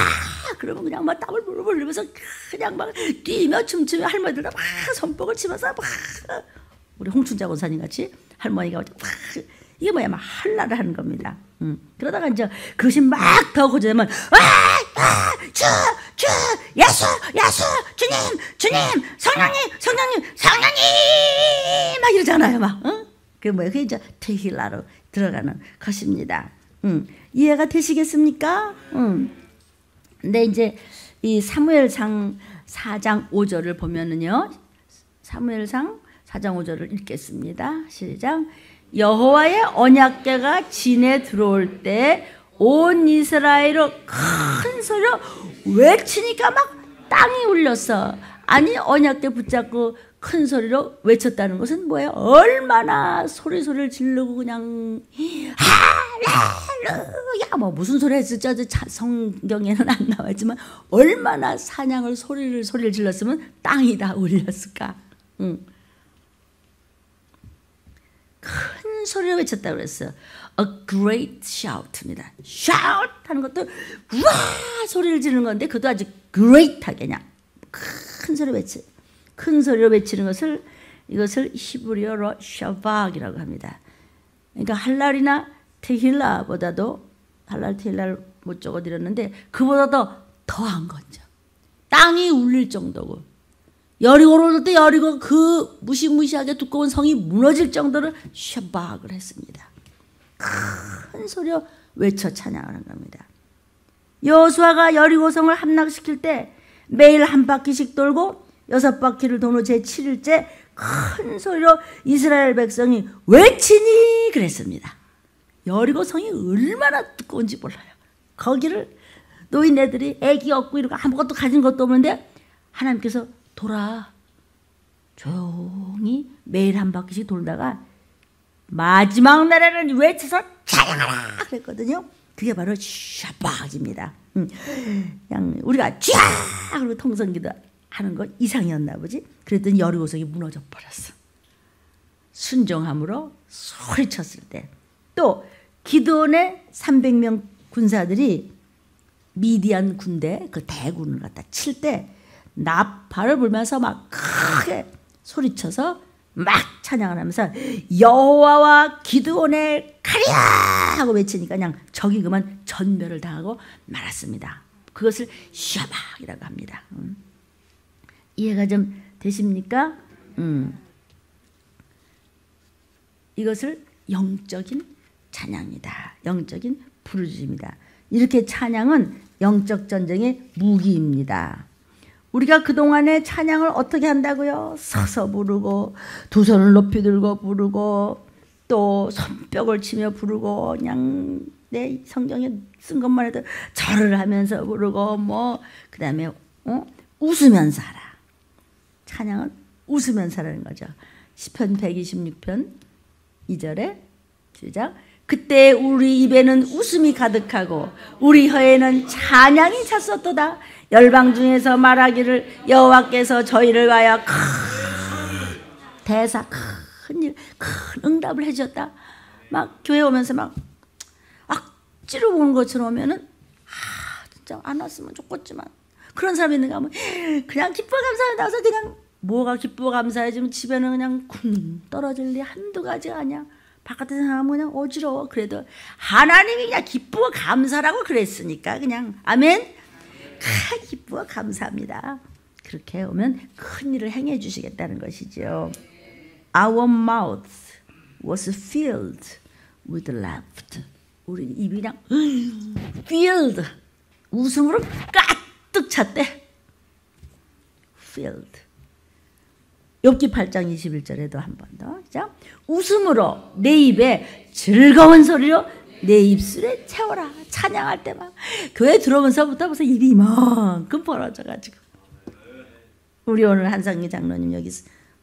그러면 그냥 막 땀을 물물 흘리면서 그냥 막 뛰며 춤추며 할머니들 막 손뼉을 치면서 막 우리 홍춘자 권사님 같이 할머니가 막 이게 뭐야 막 할랄을 하는 겁니다. 그러다가 이제 그것이 막 더 고조되면 주 예수 주님 성령님 막 이러잖아요 막 그 뭐야 그게 이제 테힐라로 들어가는 것입니다. 이해가 되시겠습니까? 근데 이제 이 사무엘상 4장 5절을 보면은요 사무엘상 4장 5절을 읽겠습니다. 시작. 여호와의 언약궤가 진에 들어올 때 온 이스라엘로 큰 소리로 외치니까 막 땅이 울렸어. 아니 언약궤 붙잡고 큰 소리로 외쳤다는 것은 뭐예요? 얼마나 소리를 지르고 그냥 할렐루야 뭐 무슨 소리 했을지 성경에는 안 나와있지만 얼마나 사냥을 소리를 질렀으면 땅이 다 울렸을까? 큰 소리로 외쳤다고 그랬어요. A great shout입니다. shout 하는 것도 우와 소리를 지르는 건데 그것도 아주 great하게 그냥 큰 소리로 외치는 것을 이것을 히브리어로 샤박이라고 합니다. 그러니까 할랄이나 테힐라보다도 할랄 테힐라를 못 적어드렸는데 그보다 더한 거죠. 땅이 울릴 정도고 여리고로 올 때 여리고 그 무시무시하게 두꺼운 성이 무너질 정도로 샤박을 했습니다. 큰 소리로 외쳐 찬양하는 겁니다. 여호수아가 여리고성을 함락시킬 때 매일 한 바퀴씩 돌고 6바퀴를 도는 제7일째 큰 소리로 이스라엘 백성이 외치니 그랬습니다. 여리고성이 얼마나 두꺼운지 몰라요. 거기를 노인네들이 애기 없고 이러고 아무것도 가진 것도 없는데 하나님께서 돌아 조용히 매일 한 바퀴씩 돌다가 마지막 날에는 외쳐서 찬양하라 그랬거든요. 그게 바로 샤박입니다. 그냥 우리가 쫙 그리고 통성기도 하는 거 이상이었나 보지. 그랬더니 여리고성이 무너져 버렸어. 순종함으로 소리쳤을 때. 또 기드온의 300명 군사들이 미디안 군대 그 대군을 갖다 칠 때 나팔을 불면서 막 크게 소리쳐서 막 찬양을 하면서 여호와와 기드온의 칼이야 하고 외치니까 그냥 적이 그만 전멸을 당하고 말았습니다. 그것을 샤박이라고 합니다. 이해가 좀 되십니까? 이것을 영적인 찬양이다. 영적인 부르짖음이다. 이렇게 찬양은 영적 전쟁의 무기입니다. 우리가 그동안에 찬양을 어떻게 한다고요? 서서 부르고 두 손을 높이 들고 부르고 또 손뼉을 치며 부르고 그냥 내 성경에 쓴 것만 해도 절을 하면서 부르고 뭐 그다음에 웃으면서 하라. 찬양은 웃으면서 하라는 거죠. 시편 126편 2절에 시작. 그때 우리 입에는 웃음이 가득하고 우리 혀에는 찬양이 찼었도다. 열방 중에서 말하기를 여호와께서 저희를 위하여 대사 큰 응답을 해주셨다. 막 교회 오면서 막 악지로 보는 것처럼 오면은 진짜 안 왔으면 좋겠지만 그런 사람이 있는가 하면 그냥 기뻐 감사합니다. 그래서 그냥 뭐가 기뻐 감사해지면 집에는 그냥 쿵 떨어질 일 한두 가지가 아니야. 바깥에 사람은 그냥 어지러워. 그래도 하나님이 그냥 기쁘고 감사라고 그랬으니까 그냥 아멘. 기쁘고 감사합니다. 그렇게 오면 큰 일을 행해 주시겠다는 것이죠. Our mouth was filled with laughter. 우리 입이 그냥 filled 웃음으로 가득 찼대. filled. 욥기 8장 21절에도 한 번 더. 자, 웃음으로 내 입에 즐거운 소리로 내 입술에 채워라. 찬양할 때 막 교회 들어오면서부터 벌써 입이 이만큼 벌어져가지고 우리 오늘 한상기 장로님 여기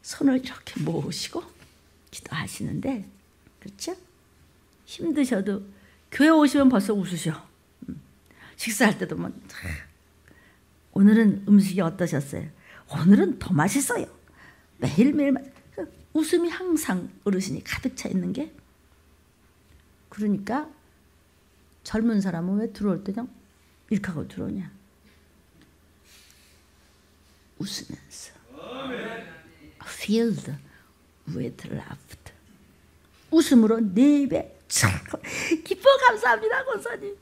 손을 이렇게 모으시고 기도하시는데 그렇죠? 힘드셔도 교회 오시면 벌써 웃으셔. 식사할 때도 뭐 오늘은 음식이 어떠셨어요? 오늘은 더 맛있어요. 매일매일 웃음이 항상 어르신이 가득 차 있는 게 그러니까 젊은 사람은 왜 들어올 때 그냥 이렇게 하고 들어오냐? 웃으면서 filled with laughter. 웃음으로 내 입에 기뻐 감사합니다 권사님.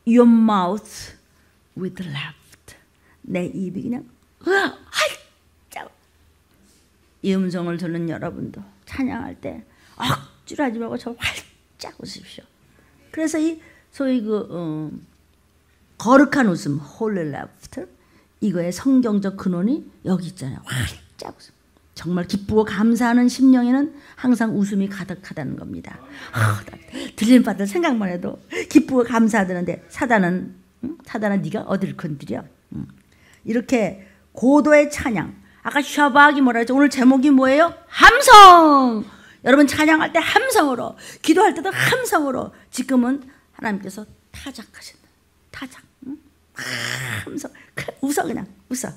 Your mouth with laughter. 내 입이 그냥 활짝. 이 음성을 듣는 여러분도 찬양할 때 억지로 하지 말고 저 활짝 웃으십시오. 그래서 이 소위 거룩한 웃음, holy laughter, 이거의 성경적 근원이 여기 있잖아요. 활짝 웃음. 정말 기쁘고 감사하는 심령에는 항상 웃음이 가득하다는 겁니다. 들린 바들 생각만 해도 기쁘고 감사하다는데 사단은 네가 어디를 건드려? 이렇게 고도의 찬양. 아까 샤박이 뭐라 했죠? 오늘 제목이 뭐예요? 함성! 여러분 찬양할 때 함성으로, 기도할 때도 함성으로. 지금은 하나님께서 타작하신다. 타작. 함성. 웃어 그냥 웃어.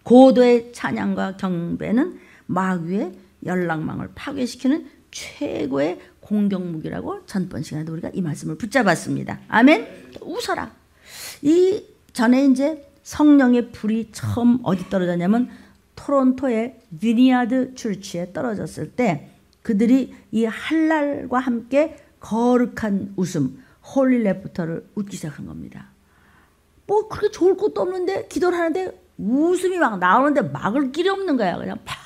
고도의 찬양과 경배는 마귀의 연락망을 파괴시키는 최고의 공격무기라고 전번 시간에도 우리가 이 말씀을 붙잡았습니다. 아멘. 웃어라. 이 전에 이제 성령의 불이 처음 어디 떨어졌냐면 토론토의 비니아드 출치에 떨어졌을 때 그들이 이 할랄과 함께 거룩한 웃음, 홀리 레프터를 웃기 시작한 겁니다. 뭐 그렇게 좋을 것도 없는데 기도를 하는데 웃음이 막 나오는데 막을 길이 없는 거야. 그냥 팍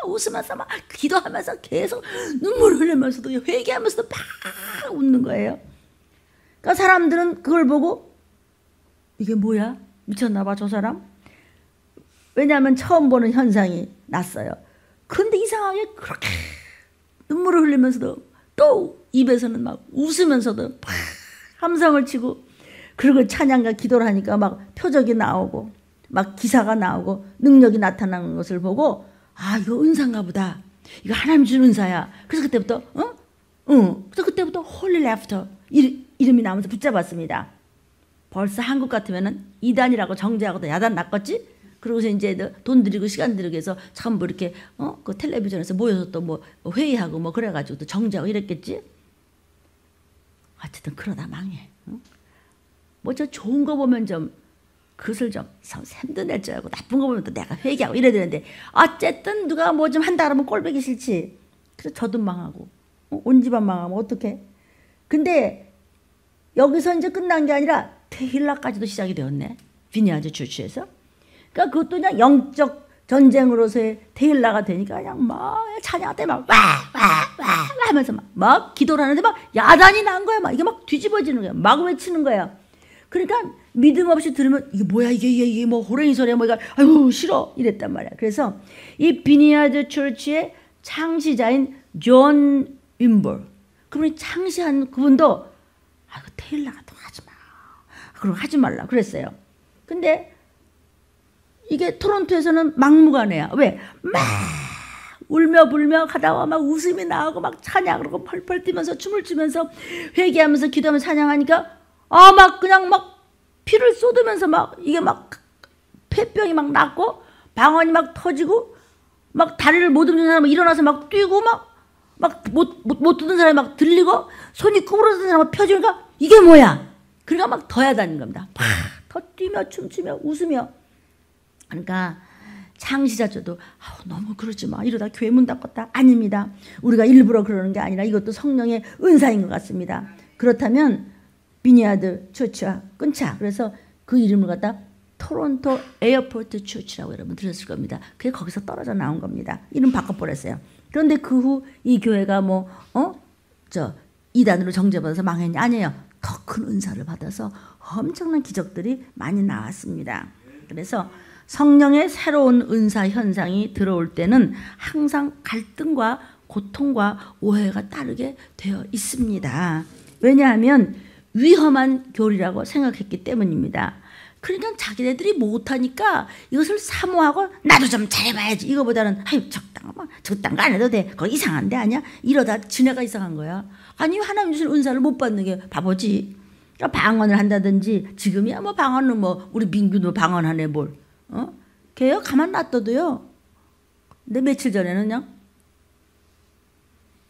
웃으면서 막 기도하면서 계속 눈물을 흘리면서도 회개하면서도 팍 웃는 거예요. 그러니까 사람들은 그걸 보고 이게 뭐야? 미쳤나 봐 저 사람? 왜냐하면 처음 보는 현상이 났어요. 그런데 이상하게 그렇게 눈물을 흘리면서도 또 입에서는 막 웃으면서도 팍 함성을 치고 그리고 찬양과 기도를 하니까 막 표적이 나오고 막 기사가 나오고 능력이 나타나는 것을 보고 아 이거 은사인가 보다. 이거 하나님 준 은사야. 그래서 그때부터 그래서 그때부터 홀리 레프터 이름이 나오면서 붙잡았습니다. 벌써 한국 같으면은 이단이라고 정죄하고도 야단 났겠지? 그러고서 이제 돈 들이고 시간 들이고 해서 전부 이렇게 그 텔레비전에서 모여서 또 뭐 회의하고 뭐 그래가지고 또 정죄하고 이랬겠지? 어쨌든 그러다 망해. 뭐 저 좋은 거 보면 좀 그것을 좀 샘도 낼 줄 알고 나쁜 거 보면 또 내가 회개하고 이래야 되는데 어쨌든 누가 뭐 좀 한다 그러면 꼴보기 싫지. 그래서 저도 망하고 온 집안 망하면 어떡해. 근데 여기서 이제 끝난 게 아니라 테힐라까지도 시작이 되었네. 비니아드 출치에서. 그러니까 그것도 그냥 영적 전쟁으로서의 테힐라가 되니까 그냥 막 찬양할 때 막 와 하면서 막 기도를 하는데 막 야단이 난 거야. 막 이게 막 뒤집어지는 거야. 막 외치는 거야. 그러니까 믿음 없이 들으면 이게 뭐야 이게 뭐 호랭이 소리야 뭐 이거 아유 싫어 이랬단 말이야. 그래서 이 비니아드 철치의 창시자인 존 윈볼 그분이 창시한 그분도 아이고 테일라 같은 거 하지 마. 그럼 하지 말라 그랬어요. 근데 이게 토론토에서는 막무가내야. 왜? 막 울며 불며 가다가 막 웃음이 나오고 막 찬양하고 펄펄 뛰면서 춤을 추면서 회개하면서 기도하면서 찬양하니까 아 막 그냥 막 피를 쏟으면서 막 이게 막 폐병이 막 났고 방언이 막 터지고 막 다리를 못 움직이는 사람이 일어나서 막 뛰고 막 못 듣는 사람이 막 들리고 손이 구부러진 사람이 펴지니까 이게 뭐야? 그러니까 막 더 야단인 겁니다. 팍 더 뛰며 춤추며 웃으며. 그러니까 창시자저도 너무 그러지 마. 이러다 교회 문 닫겠다. 아닙니다. 우리가 일부러 그러는 게 아니라 이것도 성령의 은사인 것 같습니다. 그렇다면 비니아드 처치와 끊자. 그래서 그 이름을 갖다 토론토 에어포트 처치라고 여러분 들었을 겁니다. 그게 거기서 떨어져 나온 겁니다. 이름 바꿔버렸어요. 그런데 그 후 이 교회가 뭐 이단으로 정죄받아서 망했냐? 아니에요. 더 큰 은사를 받아서 엄청난 기적들이 많이 나왔습니다. 그래서 성령의 새로운 은사 현상이 들어올 때는 항상 갈등과 고통과 오해가 따르게 되어 있습니다. 왜냐하면 위험한 교리라고 생각했기 때문입니다. 그러니까 자기네들이 못하니까 이것을 사모하고 나도 좀 잘해봐야지. 이거보다는 아유 적당 거 안 해도 돼. 그거 이상한 데 아니야? 이러다 지네가 이상한 거야. 아니 하나님 주신 은사를 못 받는 게 바보지. 그러니까 방언을 한다든지 지금이야 뭐 방언은 뭐 우리 민규도 방언하네 뭘. 걔요 가만 놔둬도요. 근데 며칠 전에는 그냥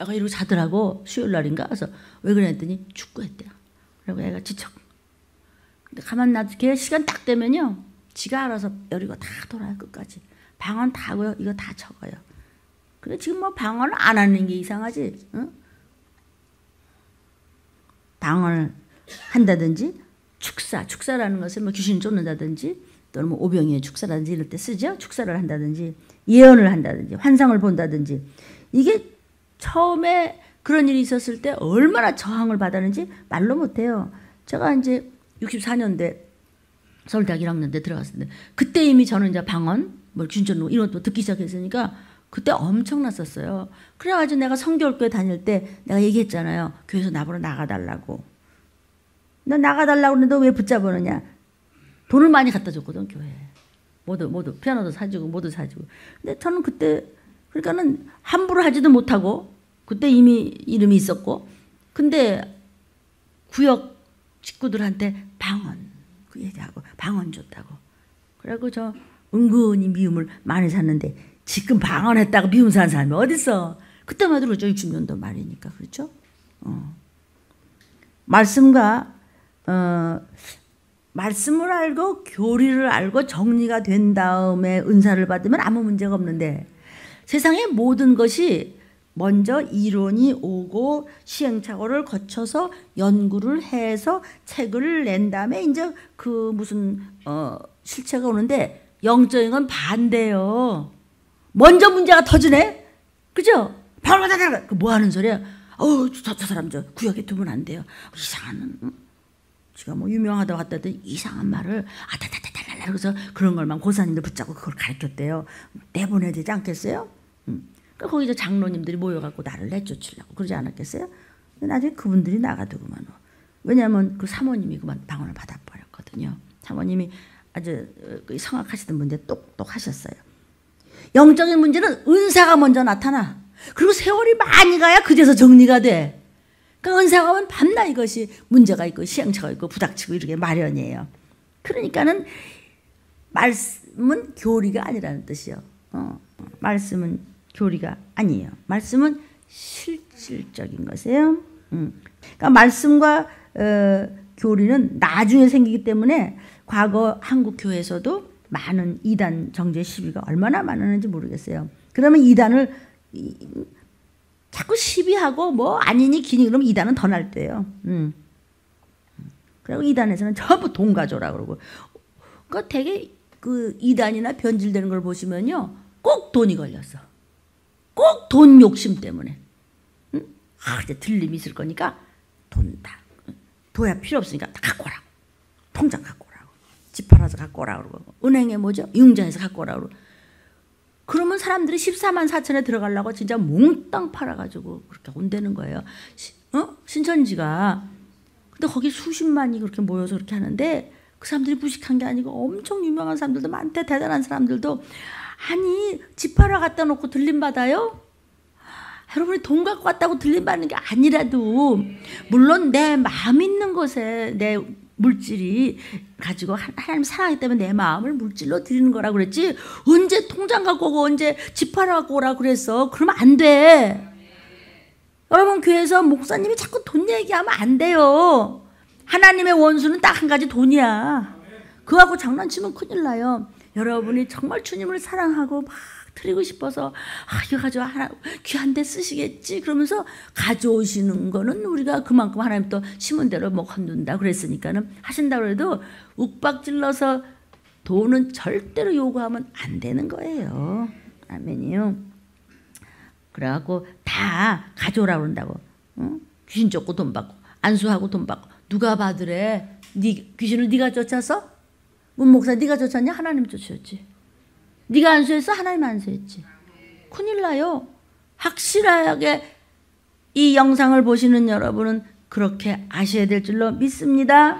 애가 이러고 자더라고. 수요일 날인가. 그래서 왜 그랬더니 축구했대요. 그리고 애가 지쳐. 근데 가만 놔둬. 걔 시간 딱 되면요. 지가 알아서 여리고 다 돌아요 끝까지. 방언 다 하고요. 이거 다 적어요. 근데 지금 뭐 방언을 안 하는 게 이상하지. 응? 방언을 한다든지 축사라는 것을 뭐 귀신 쫓는다든지 또는 뭐 오병이의 축사라든지 이럴 때 쓰죠. 축사를 한다든지 예언을 한다든지 환상을 본다든지 이게 처음에 그런 일이 있었을 때 얼마나 저항을 받았는지 말로 못해요. 제가 이제 64년대 서울대학 1학년대 들어갔었는데 그때 이미 저는 이제 방언 뭐 귀신 쫓는 이런 것도 듣기 시작했으니까 그때 엄청났었어요. 그래가지고 내가 성결교회 다닐 때 내가 얘기했잖아요. 교회에서 나보러 나가달라고. 너 나가달라고 그러는데 왜 붙잡아느냐. 돈을 많이 갖다 줬거든 교회에. 모두 피아노도 사주고 모두 사주고. 근데 저는 그때 그러니까는 함부로 하지도 못하고 그때 이미 이름이 있었고 근데 구역 식구들한테 방언 그 얘기하고 방언 줬다고. 그래갖고 저 은근히 미움을 많이 샀는데 지금 방언했다고 미움 사는 사람이 어딨어. 그때만 해도 그렇죠. 60년도 말이니까. 그렇죠? 말씀과 말씀을 알고 교리를 알고 정리가 된 다음에 은사를 받으면 아무 문제가 없는데 세상의 모든 것이 먼저 이론이 오고 시행착오를 거쳐서 연구를 해서 책을 낸 다음에 이제 그 무슨 실체가 오는데 영적인 건 반대요. 먼저 문제가 터지네. 그죠? 바로 그 뭐 하는 소리야? 저 사람 저 구역에 두면 안 돼요. 이상한 지가 뭐 유명하다고 했더니 이상한 말을 아다다다달라 그래서 그런 걸만 고사님들 붙잡고 그걸 가르쳤대요. 내보내야 되지 않겠어요? 그러니까 거기 저 장로님들이 모여갖고 나를 내쫓으려고 그러지 않았겠어요? 나중에 그분들이 나가더구만. 왜냐하면 그 사모님이 그만 방언을 받아버렸거든요. 사모님이 아주 성악하시던 분인데 똑똑하셨어요. 영적인 문제는 은사가 먼저 나타나. 그리고 세월이 많이 가야 그제서 정리가 돼. 그러니까 은사가 오면 밤낮 이것이 문제가 있고 시행착오가 있고 부닥치고 이렇게 마련이에요. 그러니까는 말씀은 교리가 아니라는 뜻이요. 말씀은 교리가 아니에요. 말씀은 실질적인 것이에요. 그러니까 말씀과 교리는 나중에 생기기 때문에 과거 한국 교회에서도 많은 이단 정죄 시비가 얼마나 많았는지 모르겠어요. 그러면 이단을 자꾸 시비하고 뭐 아니니 기니 그러면 이단은 더 날 때요. 그리고 이단에서는 전부 돈 가져오라 그러고. 그러니까 되게 그 이단이나 변질되는 걸 보시면요, 꼭 돈이 걸렸어. 꼭 돈 욕심 때문에. 이제 들림이 있을 거니까 돈 다 둬야 필요 없으니까 다 갖고 오라고. 통장 갖고 오라고. 집 팔아서 갖고 오라고 그러고. 은행에 뭐죠? 융자에서 갖고 오라고 그러고. 그러면 사람들이 14만 4천에 들어가려고 진짜 몽땅 팔아가지고 그렇게 온다는 거예요. 신천지가. 근데 거기 수십만이 그렇게 모여서 그렇게 하는데 그 사람들이 무식한 게 아니고 엄청 유명한 사람들도 많대. 대단한 사람들도. 아니 집 팔아 갖다 놓고 들림받아요? 여러분이 돈 갖고 왔다고 들림받는 게 아니라도 물론 내 마음 있는 곳에 내 물질이 가지고 하나님 사랑하기 때문에 내 마음을 물질로 드리는 거라고 그랬지 언제 통장 갖고 오고 언제 집 팔아 갖고 오라고 그랬어. 그러면 안 돼. 여러분 교회에서 목사님이 자꾸 돈 얘기하면 안 돼요. 하나님의 원수는 딱 한 가지 돈이야. 그거 갖고 장난치면 큰일 나요. 여러분이 정말 주님을 사랑하고 막 드리고 싶어서 이거 가지고 하나 귀한 데 쓰시겠지 그러면서 가져오시는 거는 우리가 그만큼 하나님 또 심은 대로 뭐 건둔다 그랬으니까는 하신다고 해도 욱박질러서 돈은 절대로 요구하면 안 되는 거예요. 아멘이요. 그래갖고 다 가져오라고 그런다고. 귀신 쫓고 돈 받고 안수하고 돈 받고 누가 받으래? 귀신을 네가 쫓아서? 문 목사 네가 쫓았냐? 하나님 쫓았지. 네가 안수했어? 하나님 안수했지. 큰일 나요. 확실하게 이 영상을 보시는 여러분은 그렇게 아셔야 될 줄로 믿습니다.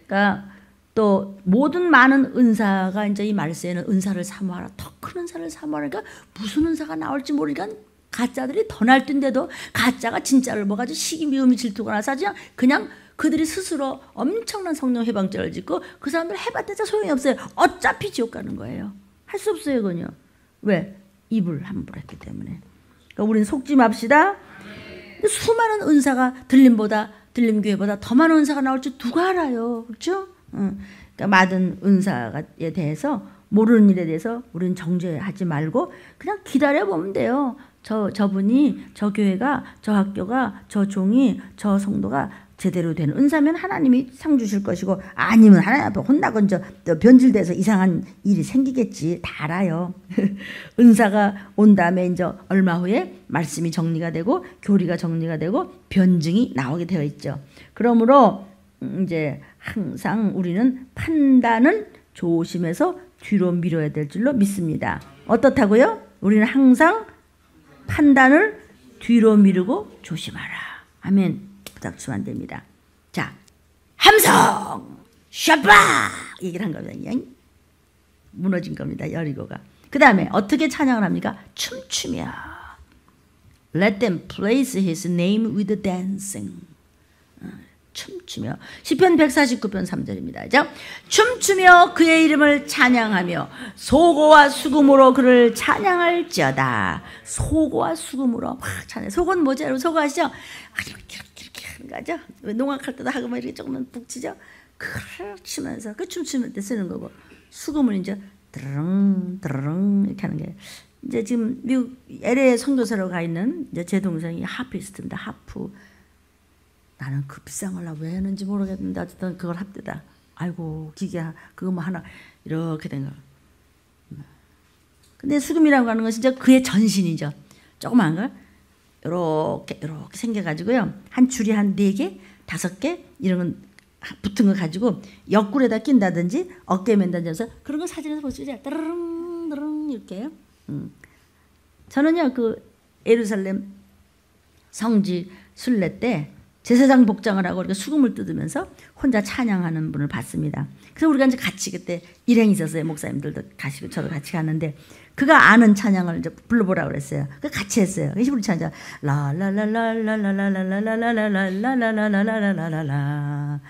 그러니까 또 모든 많은 은사가 이제 이 말세에는 은사를 사모하라. 더 큰 은사를 사모하라. 그러니까 무슨 은사가 나올지 모르니까 가짜들이 더 날뛴데도 가짜가 진짜를 먹어가지고 시기 미움이 질투가 나서 그냥 그들이 스스로 엄청난 성령 해방죄를 짓고 그 사람들 해봤자 소용이 없어요. 어차피 지옥 가는 거예요. 할 수 없어요, 그건요. 왜? 입을 함부로 했기 때문에. 그러니까 우리는 속지 맙시다. 수많은 은사가 들림교회보다 더 많은 은사가 나올지 누가 알아요. 그렇죠? 그러니까 많은 은사에 대해서 모르는 일에 대해서 우리는 정죄하지 말고 그냥 기다려보면 돼요. 저분이, 저 교회가, 저 학교가, 저 종이, 저 성도가 제대로 되는 은사면 하나님이 상 주실 것이고 아니면 하나님 앞에 혼나건 변질돼서 이상한 일이 생기겠지. 다 알아요. 은사가 온 다음에 이제 얼마 후에 말씀이 정리가 되고 교리가 정리가 되고 변증이 나오게 되어 있죠. 그러므로 이제 항상 우리는 판단은 조심해서 뒤로 미뤄야 될 줄로 믿습니다. 어떻다고요? 우리는 항상 판단을 뒤로 미루고 조심하라. 아멘. 부닥치면 안 됩니다. 자, 함성! 샤박! 얘기를 한 겁니다. 그냥 무너진 겁니다. 여리고가. 그 다음에 어떻게 찬양을 합니까? 춤추며 Let them praise his name with dancing. 춤추며. 시편 149편 3절입니다. 자, 춤추며 그의 이름을 찬양하며 소고와 수금으로 그를 찬양할지어다. 소고와 수금으로 막 찬양. 소고는 뭐죠? 여러분 소고 아시죠? 이렇게 하는 거죠. 농악할 때도 하고 막 이렇게 조금만 북치죠. 그걸 치면서 그 춤추는 때 쓰는 거고, 수금은 이제 드릉 드릉 이렇게 하는 게. 이제 지금 미국 LA 선교사로 가 있는 이제 제 동생이 하피스트입니다. 하프. 나는 그 비싼 걸 왜 했는지 모르겠는데 어쨌든 그걸 합대다. 아이고 기계 그거 뭐 하나 이렇게 된 거. 근데 수금이라고 하는 건 진짜 그의 전신이죠. 조그만 걸 이렇게 생겨가지고요. 한 줄이 한 4개, 5개 이런 건 붙은 거 가지고 옆구리에다 낀다든지 어깨에 맨다든지 해서 그런 거 사진에서 볼 수 있어요. 따르릉 따르릉 이렇게요. 저는요 그 예루살렘 성지 순례 때 제사장 복장을 하고 이렇게 수금을 뜯으면서 혼자 찬양하는 분을 봤습니다. 그래서 우리가 이제 같이 그때 일행이 있었어요. 목사님들도 가시고 저도 같이 갔는데 그가 아는 찬양을 이제 불러보라고 그랬어요. 그 같이 했어요. 히브리 찬양 라라라라라라라라라라라라라라라라라라라.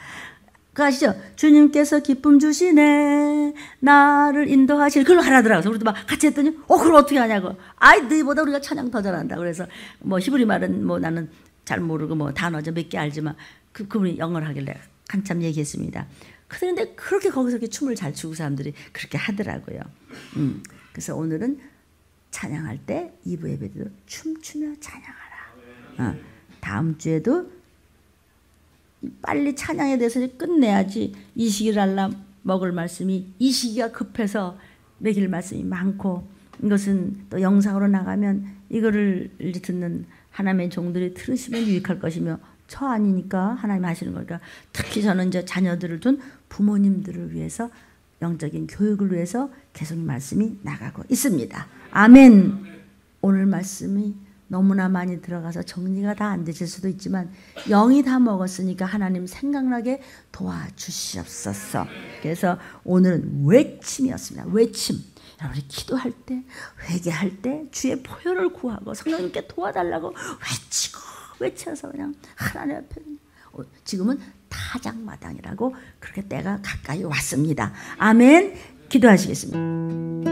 그거 아시죠? 주님께서 기쁨 주시네 나를 인도하시네. 그걸 하라더라고요. 그래서 우리도 막 같이 했더니 그걸 어떻게 하냐고. 아이 너희보다 우리가 찬양 더 잘한다. 그래서 뭐 히브리 말은 뭐 나는 잘 모르고 뭐 단어 좀 몇 개 알지만 그분이 영어를 하길래 한참 얘기했습니다. 그런데 그렇게 거기서 이렇게 춤을 잘 추고 사람들이 그렇게 하더라고요. 그래서 오늘은 찬양할 때 2부 예배 때도 춤추며 찬양하라. 다음 주에도 빨리 찬양에 대해서 끝내야지 이 시기를 알라 먹을 말씀이 이 시기가 급해서 먹일 말씀이 많고 이것은 또 영상으로 나가면 이거를 듣는 하나님의 종들이 들으시면 유익할 것이며 저 아니니까 하나님 하시는 거니까 특히 저는 이제 자녀들을 둔 부모님들을 위해서 영적인 교육을 위해서 계속 말씀이 나가고 있습니다. 아멘. 오늘 말씀이 너무나 많이 들어가서 정리가 다 안 되실 수도 있지만 영이 다 먹었으니까 하나님 생각나게 도와주시옵소서. 그래서 오늘은 외침이었습니다. 외침. 우리 기도할 때, 회개할 때 주의 보혈을 구하고 성령님께 도와달라고 외쳐서 그냥 하나님 앞에 지금은 타작마당이라고 그렇게 때가 가까이 왔습니다. 아멘. 기도하시겠습니다.